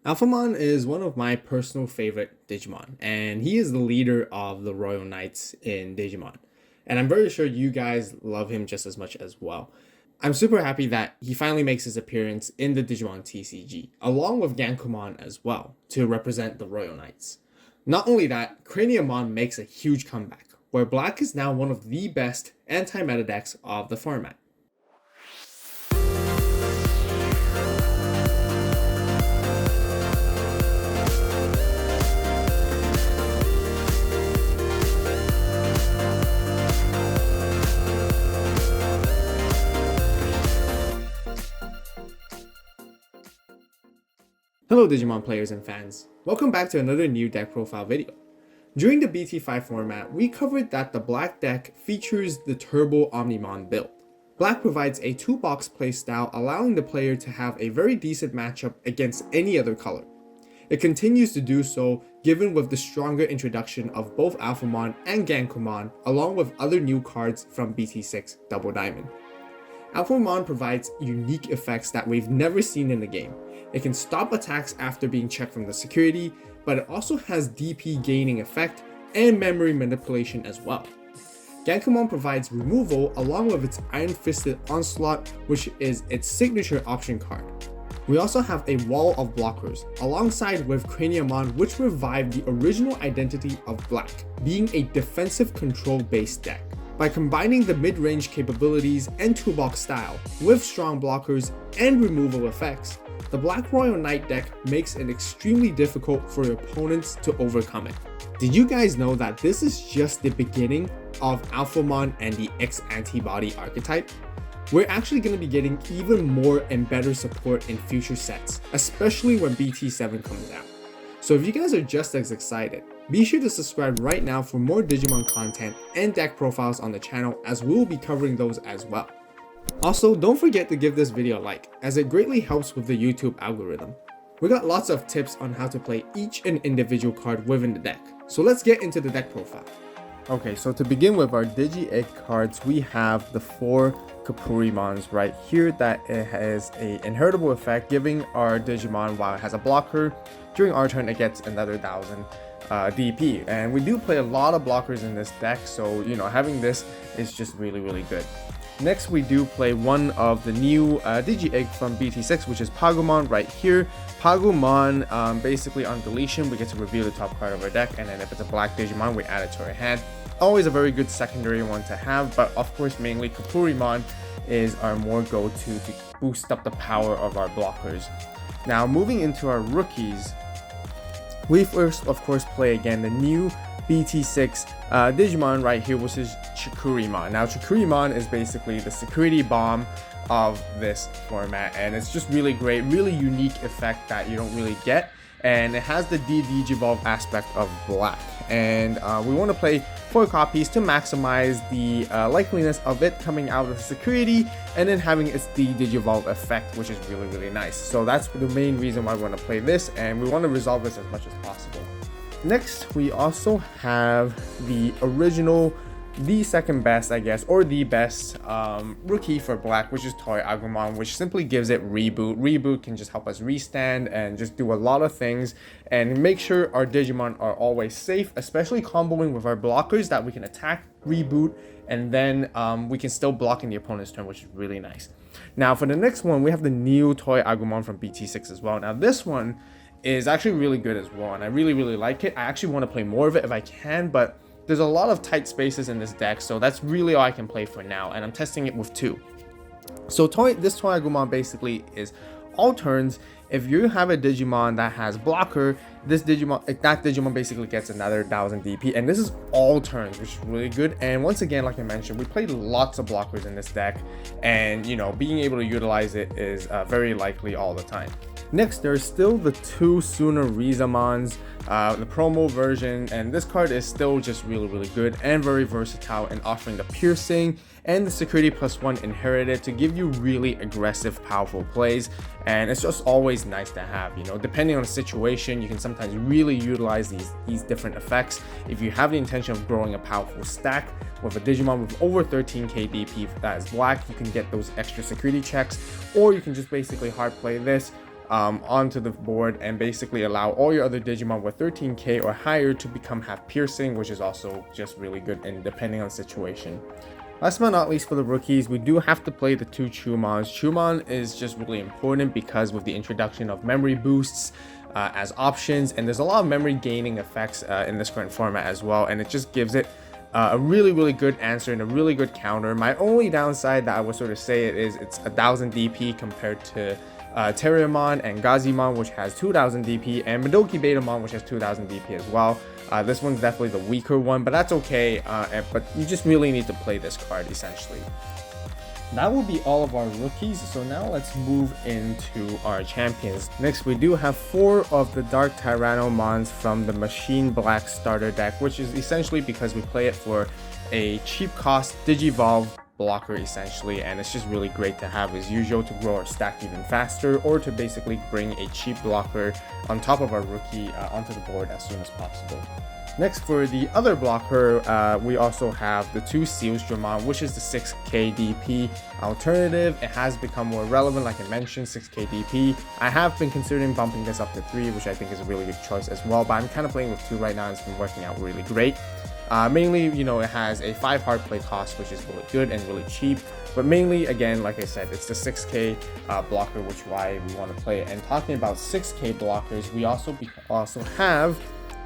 Alphamon is one of my personal favorite Digimon, and he is the leader of the Royal Knights in Digimon. And I'm very sure you guys love him just as much as well. I'm super happy that he finally makes his appearance in the Digimon TCG, along with Gankoomon as well, to represent the Royal Knights. Not only that, Craniamon makes a huge comeback, where Black is now one of the best anti-meta decks of the format. Hello Digimon players and fans, welcome back to another new deck profile video. During the BT5 format, we covered that the Black deck features the Turbo Omnimon build. Black provides a 2-box playstyle allowing the player to have a very decent matchup against any other color. It continues to do so given with the stronger introduction of both Alphamon and Gankoomon along with other new cards from BT6 Double Diamond. Alphamon provides unique effects that we've never seen in the game. It can stop attacks after being checked from the security, but it also has DP gaining effect and memory manipulation as well. Gankoomon provides removal along with its Iron Fisted Onslaught, which is its signature option card. We also have a wall of blockers alongside with Craniamon, which revived the original identity of Black, being a defensive control based deck. By combining the mid-range capabilities and 2-box style with strong blockers and removal effects, the Black Royal Knight deck makes it extremely difficult for your opponents to overcome it. Did you guys know that this is just the beginning of Alphamon and the X-Antibody archetype? We're actually going to be getting even more and better support in future sets, especially when BT7 comes out. So if you guys are just as excited, be sure to subscribe right now for more Digimon content and deck profiles on the channel, as we'll be covering those as well. Also, don't forget to give this video a like, as it greatly helps with the YouTube algorithm. We got lots of tips on how to play each and individual card within the deck, so let's get into the deck profile. Okay, so to begin with our Digi-Egg cards, we have the 4 Kapurimons right here that it has a inheritable effect, giving our Digimon, while it has a blocker, during our turn it gets another 1000 DP. And we do play a lot of blockers in this deck, so having this is just really good. Next, we do play one of the new Digi-Egg from BT6, which is Pagumon right here. Pagumon, basically on deletion, we get to reveal the top card of our deck, and then if it's a Black Digimon, we add it to our hand. Always a very good secondary one to have, but of course, mainly Kapurimon is our more go-to to boost up the power of our blockers. Now, moving into our rookies, we first, of course, play again the new BT6 Digimon right here, which is Chikurimon. Now, Chikurimon is basically the security bomb of this format, and it's just really great, really unique effect that you don't really get, and it has the Digivolve aspect of Black, and we want to play 4 copies to maximize the likeliness of it coming out of the security and then having its Digivolve effect, which is really nice. So that's the main reason why we want to play this, and we want to resolve this as much as possible. Next, we also have the original, the second best, I guess, or the best rookie for Black, which is Toy Agumon, which simply gives it Reboot. Reboot can just help us restand and just do a lot of things and make sure our Digimon are always safe, especially comboing with our blockers that we can attack, reboot, and then we can still block in the opponent's turn, which is really nice. Now, for the next one, we have the new Toy Agumon from BT6 as well. Now, this one is actually really good as well, and I really like it. I actually want to play more of it if I can, but there's a lot of tight spaces in this deck, so that's really all I can play for now, and I'm testing it with 2. So this Toy Agumon basically is all turns. If you have a Digimon that has blocker, that Digimon basically gets another 1000 DP, and this is all turns, which is really good. And once again, like I mentioned, we played lots of blockers in this deck, and being able to utilize it is very likely all the time. Next, there's still the 2 Sooner Rizamons, the promo version, and this card is still just really good and very versatile in offering the piercing and the security +1 inherited to give you really aggressive, powerful plays. And it's just always nice to have, depending on the situation, you can sometimes really utilize these different effects. If you have the intention of growing a powerful stack with a Digimon with over 13k DP that is Black, you can get those extra security checks, or you can just basically hard play this, onto the board and basically allow all your other Digimon with 13k or higher to become half piercing, which is also just really good and depending on the situation. Last but not least, for the rookies, we do have to play the 2 Chumons. Chumon is just really important because with the introduction of memory boosts as options, and there's a lot of memory gaining effects in this current format as well, and it just gives it a really good answer and a really good counter. My only downside that I would sort of say is it's 1000 DP compared to Craniamon and Gankoomon, which has 2000 DP, and Madoki Betamon, which has 2000 DP as well. This one's definitely the weaker one, but that's okay. But you just really need to play this card essentially. That will be all of our rookies, so now let's move into our champions. Next, we do have 4 of the Dark Tyrannomons from the Machine Black starter deck, which is essentially because we play it for a cheap cost Digivolve blocker essentially, and it's just really great to have as usual to grow our stack even faster, or to basically bring a cheap blocker on top of our rookie onto the board as soon as possible. Next, for the other blocker, we also have the 2 Sealsdramon, which is the 6k DP alternative. It has become more relevant, like I mentioned, 6k DP. I have been considering bumping this up to 3, which I think is a really good choice as well, but I'm kind of playing with 2 right now and it's been working out really great. Mainly, you know, it has a 5 hard play cost, which is really good and really cheap, but mainly, again, like I said, it's the 6k blocker, which is why we want to play it. And talking about 6k blockers, we also have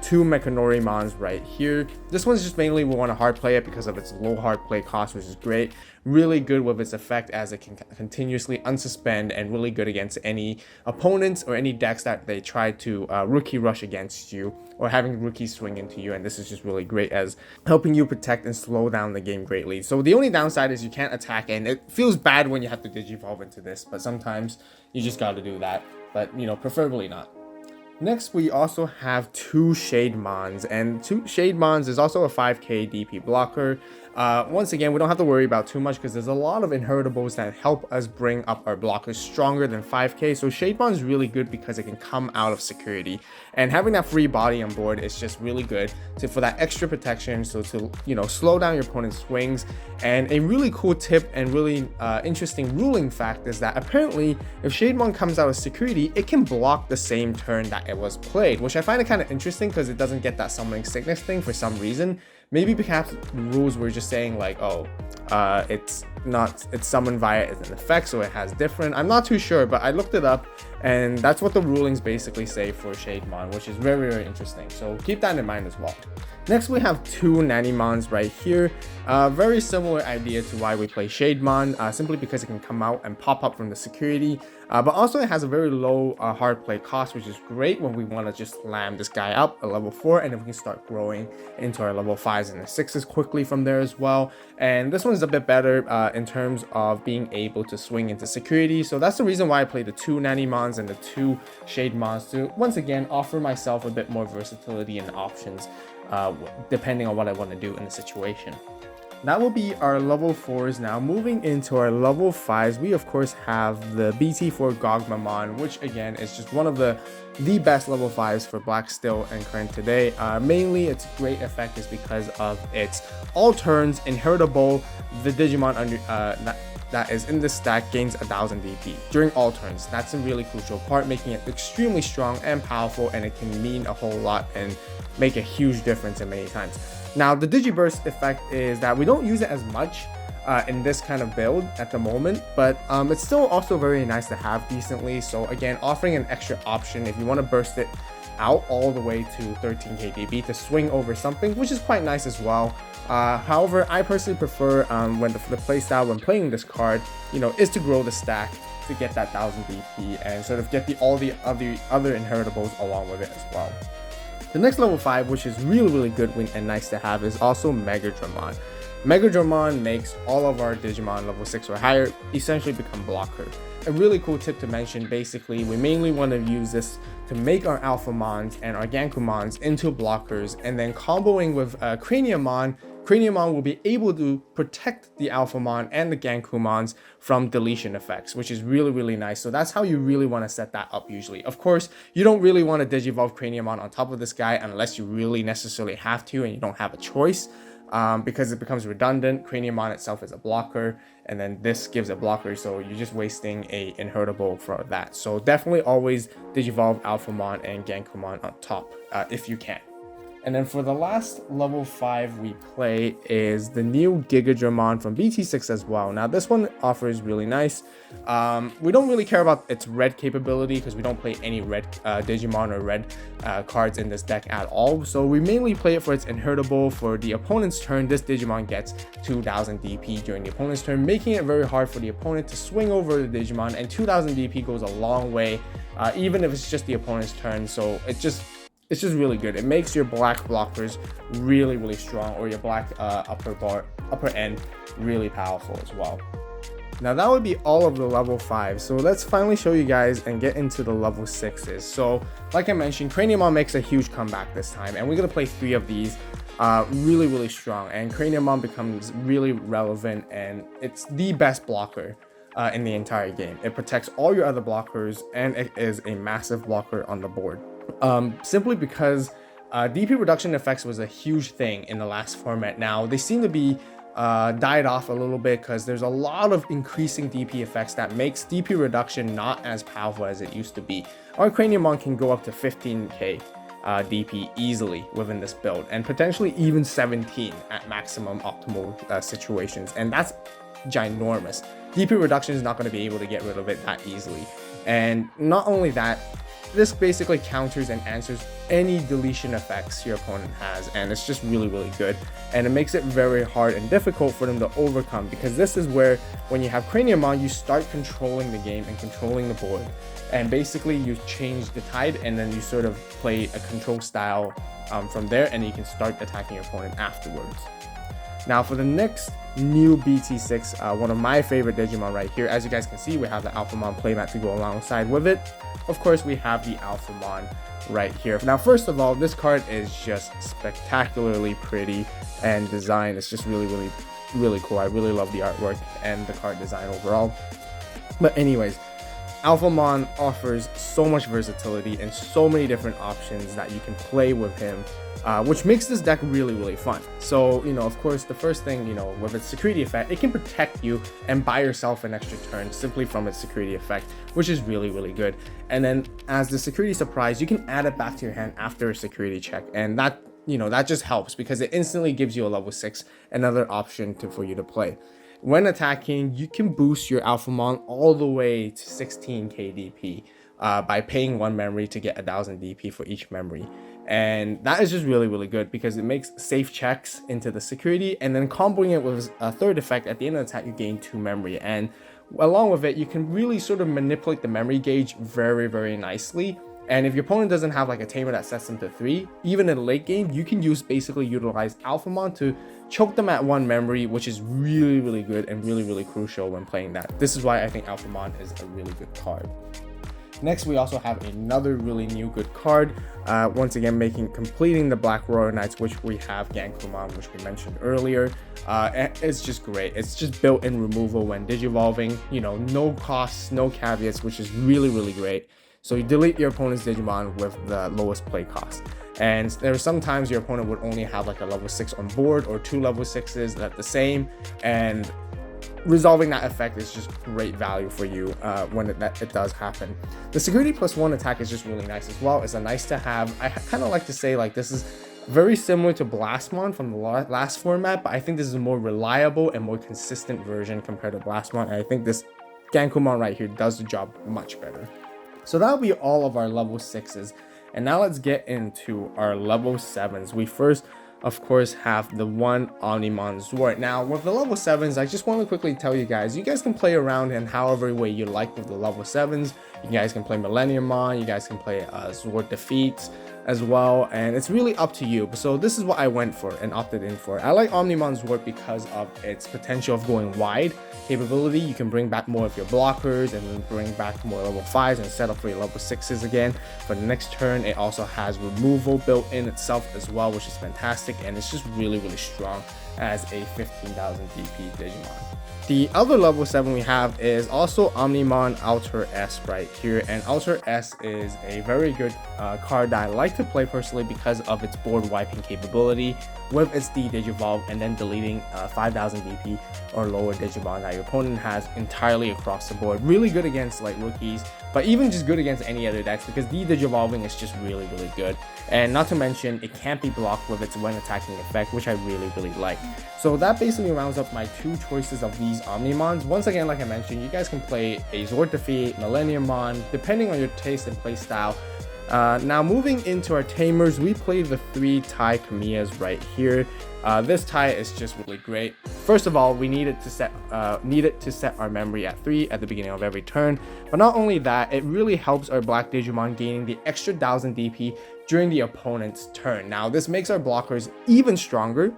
2 Mechanorimons right here. This one's just mainly we want to hard play it because of its low hard play cost, which is great. Really good with its effect as it can continuously unsuspend, and really good against any opponents or any decks that they try to rookie rush against you, or having rookies swing into you. And this is just really great as helping you protect and slow down the game greatly. So the only downside is you can't attack, and it feels bad when you have to Digivolve into this, but sometimes you just got to do that, but you know, preferably not. Next, we also have 2 Shademons, and 2 Shademons is also a 5k DP blocker. Once again, we don't have to worry about too much because there's a lot of inheritables that help us bring up our blockers stronger than 5k. So Shademon is really good because it can come out of security, and having that free body on board is just really good for that extra protection, so to, you know, slow down your opponent's swings. And a really cool tip and really interesting ruling fact is that apparently if Shademon comes out of security, it can block the same turn that it was played, which I find it kind of interesting because it doesn't get that summoning sickness thing for some reason. Maybe perhaps rules were just saying like, oh, it's summoned via an effect, so it has different. I'm not too sure, but I looked it up, and that's what the rulings basically say for Shademon, which is very interesting. So keep that in mind as well. Next, we have 2 Nanimons right here. Very similar idea to why we play Shademon, simply because it can come out and pop up from the security. But also it has a very low hard play cost, which is great when we want to just slam this guy up at level 4, and then we can start growing into our level 5s and the 6s quickly from there as well. And this one's a bit better in terms of being able to swing into security. So that's the reason why I play the 2 Nanimons and the 2 Shademons, to once again offer myself a bit more versatility and options depending on what I want to do in the situation. That will be our level 4s. Now moving into our level 5s, we of course have the BT4 Gogmamon, which again is just one of the best level 5s for Black still and current today. Mainly its great effect is because of its all turns inheritable. The Digimon under that is in this stack gains 1000 DP during all turns. That's a really crucial part, making it extremely strong and powerful, and it can mean a whole lot and make a huge difference in many times. Now, the Digiburst effect is that we don't use it as much in this kind of build at the moment, but it's still also very nice to have decently. So again, offering an extra option if you want to burst it out all the way to 13k DB to swing over something, which is quite nice as well. However, I personally prefer when the playstyle when playing this card, you know, is to grow the stack to get that 1000 DP and sort of get all the other inheritables along with it as well. The next level 5, which is really good and nice to have, is also Megadramon. Megadramon makes all of our Digimon level 6 or higher essentially become blocker. A really cool tip to mention, basically, we mainly want to use this to make our Alphamons and our Gankoomons into blockers, and then comboing with Craniamon, Craniamon will be able to protect the Alphamon and the Gankoomons from deletion effects, which is really nice. So that's how you really want to set that up usually. Of course, you don't really want to Digivolve Craniamon on top of this guy unless you really necessarily have to and you don't have a choice. because it becomes redundant. Craniamon itself is a blocker, and then this gives a blocker, so you're just wasting a inheritable for that. So definitely always Digivolve Alphamon and Gankoomon on top if you can. And then for the last level 5 we play is the new Gigadramon from BT6 as well. Now this one offers really nice. We don't really care about its red capability because we don't play any red Digimon or red cards in this deck at all. So we mainly play it for its inheritable. For the opponent's turn, this Digimon gets 2000 DP during the opponent's turn, making it very hard for the opponent to swing over the Digimon, and 2000 DP goes a long way, even if it's just the opponent's turn. So it's just really good. It makes your black blockers really strong, or your black upper end really powerful as well. Now that would be all of the level 5. So let's finally show you guys and get into the level 6s. So like I mentioned, Craniamon makes a huge comeback this time, and we're gonna play 3 of these really strong, and Craniamon becomes really relevant, and it's the best blocker in the entire game. It protects all your other blockers, and it is a massive blocker on the board. Simply because DP reduction effects was a huge thing in the last format. Now they seem to be died off a little bit because there's a lot of increasing DP effects that makes DP reduction not as powerful as it used to be. Our Craniamon can go up to 15k DP easily within this build, and potentially even 17 at maximum optimal situations, and that's ginormous. DP reduction is not going to be able to get rid of it that easily. And not only that, this basically counters and answers any deletion effects your opponent has, and it's just really good, and it makes it very hard and difficult for them to overcome, because this is where, when you have Craniamon, you start controlling the game and controlling the board, and basically you change the tide, and then you sort of play a control style from there, and you can start attacking your opponent afterwards. Now for the next new BT6, one of my favorite Digimon right here, as you guys can see, we have the Alphamon playmat to go alongside with it. Of course, we have the Alphamon right here. Now, first of all, this card is just spectacularly pretty, and design is just really cool. I really love the artwork and the card design overall. But anyways, Alphamon offers so much versatility and so many different options that you can play with him, which makes this deck really fun. So, of course, the first thing, with its security effect, it can protect you and buy yourself an extra turn simply from its security effect, which is really good. And then as the security surprise, you can add it back to your hand after a security check, and that that just helps because it instantly gives you a level 6, another option for you to play. When attacking, you can boost your Alphamon all the way to 16k DP by paying 1 memory to get 1000 DP for each memory. And that is just really good because it makes safe checks into the security, and then comboing it with a third effect at the end of the attack, you gain 2 memory. And along with it, you can really sort of manipulate the memory gauge very nicely. And if your opponent doesn't have like a tamer that sets them to 3, even in late game, you can basically utilize Alphamon to choke them at 1 memory, which is really good and really crucial when playing that. This is why I think Alphamon is a really good card. Next, we also have another really new good card. Once again, completing the Black Royal Knights, which we have Gankoomon, which we mentioned earlier. It's just great. It's just built-in removal when digivolving. No costs, no caveats, which is really great. So you delete your opponent's Digimon with the lowest play cost. And there are some times your opponent would only have like a level 6 on board, or 2 level 6s that the same, and resolving that effect is just great value for you when it does happen. The security +1 attack is just really nice as well. It's a nice to have. I kind of like to say like this is very similar to Blastmon from the last format, but I think this is a more reliable and more consistent version compared to Blastmon, and I think this Gankoomon right here does the job much better. So that'll be all of our level 6s, and now let's get into our level 7s. We first, of course, have the one Omnimon Zwart. Now, with the level 7s, I just want to quickly tell you guys can play around in however way you like with the level 7s. You guys can play Millenniumon, you guys can play Zwart Defeats as well, and it's really up to you. So this is what I went for and opted in for. I like Omnimon Zwart because of its potential of going wide capability. You can bring back more of your blockers and then bring back more level 5s and set up for your level 6s again for the next turn. It also has removal built in itself as well, which is fantastic, and it's just really strong. as a 15,000 DP Digimon. The other level 7 we have is also Omnimon Outer S right here, and Outer S is a very good card that I like to play personally because of its board wiping capability with its de-digivolve and then deleting 5,000 DP or lower Digimon that your opponent has entirely across the board. Really good against like rookies, but even just good against any other decks because de-digivolving is just really good. And not to mention, it can't be blocked with its when attacking effect, which I really like. So that basically rounds up my 2 choices of these Omnimons. Once again, like I mentioned, you guys can play a Zord Defeat, Millenniummon, depending on your taste and play style. Now moving into our tamers, we play the 3 Tai Kamiyas right here. This Tai is just really great. First of all, we needed to set our memory at 3 at the beginning of every turn. But not only that, it really helps our black Digimon gaining the extra 1,000 DP during the opponent's turn. Now this makes our blockers even stronger,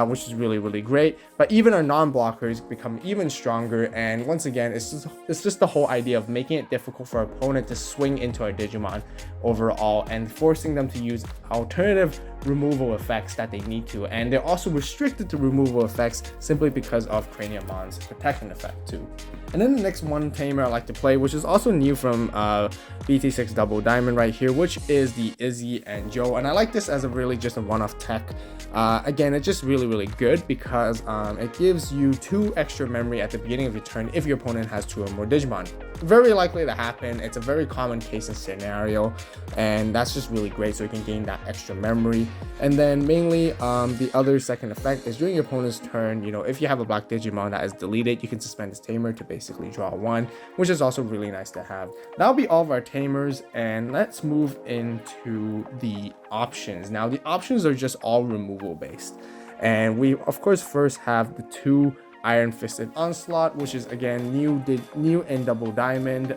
which is really great, but even our non-blockers become even stronger. And once again, it's just the whole idea of making it difficult for our opponent to swing into our Digimon overall and forcing them to use alternative removal effects that they need to, and they're also restricted to removal effects simply because of Craniamon's protection effect too. And then the next one tamer I like to play, which is also new from BT6 Double Diamond right here, which is the Izzy and Joe, and I like this as a really just a one-off tech. Again, it's just really good because it gives you 2 extra memory at the beginning of your turn if your opponent has 2 or more Digimon. Very likely to happen. It's a very common case and scenario, and that's just really great, so you can gain that extra memory. And then mainly the other second effect is during your opponent's turn, you know, if you have a black Digimon that is deleted, you can suspend this tamer to basically draw 1, which is also really nice to have. That'll be all of our tamers, and let's move into the options. Now the options are just all removal based, and we of course first have the 2 Iron Fisted Onslaught, which is again new in Double Diamond.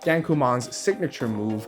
Gankoomons signature move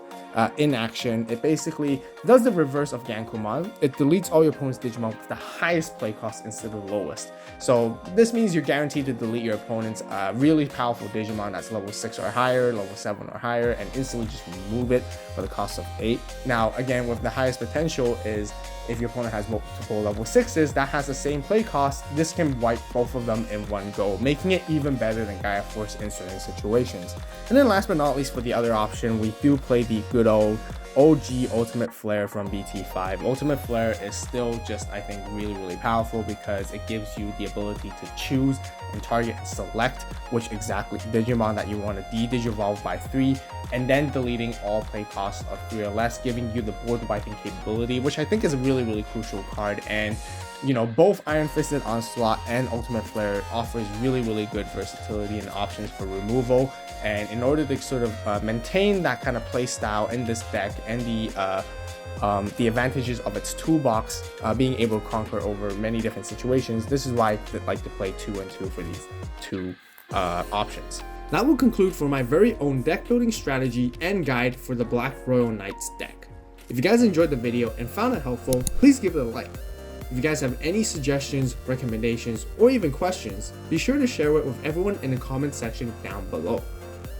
in action. It basically does the reverse of Gankoomon. It deletes all your opponent's Digimon with the highest play cost instead of the lowest. So this means you're guaranteed to delete your opponent's really powerful Digimon that's level 6 or higher, level 7 or higher, and instantly just remove it for the cost of 8. Now again, with the highest potential is if your opponent has multiple level 6s that has the same play cost, this can wipe both of them in one go, making it even better than Gaia Force in certain situations. And then last but not least, for the other option, we do play the good old OG Ultimate Flare from BT5. Ultimate Flare is still just, I think, really powerful because it gives you the ability to choose and target and select which exactly Digimon that you want to de-digivolve by 3, and then deleting all play costs of 3 or less, giving you the board wiping capability, which I think is a really crucial card. And you know, both Iron Fisted Onslaught and Ultimate Flare offers really good versatility and options for removal. And in order to sort of maintain that kind of play style in this deck and the advantages of its toolbox being able to conquer over many different situations, this is why I like to play 2 and 2 for these 2 options. That will conclude for my very own deck building strategy and guide for the Black Royal Knights deck. If you guys enjoyed the video and found it helpful, please give it a like. If you guys have any suggestions, recommendations, or even questions, be sure to share it with everyone in the comment section down below.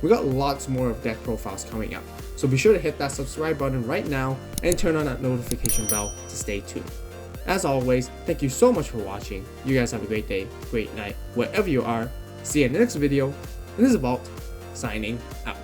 We got lots more of deck profiles coming up, so be sure to hit that subscribe button right now and turn on that notification bell to stay tuned. As always, thank you so much for watching. You guys have a great day, great night, wherever you are. See you in the next video, and this is AVAULT, signing out.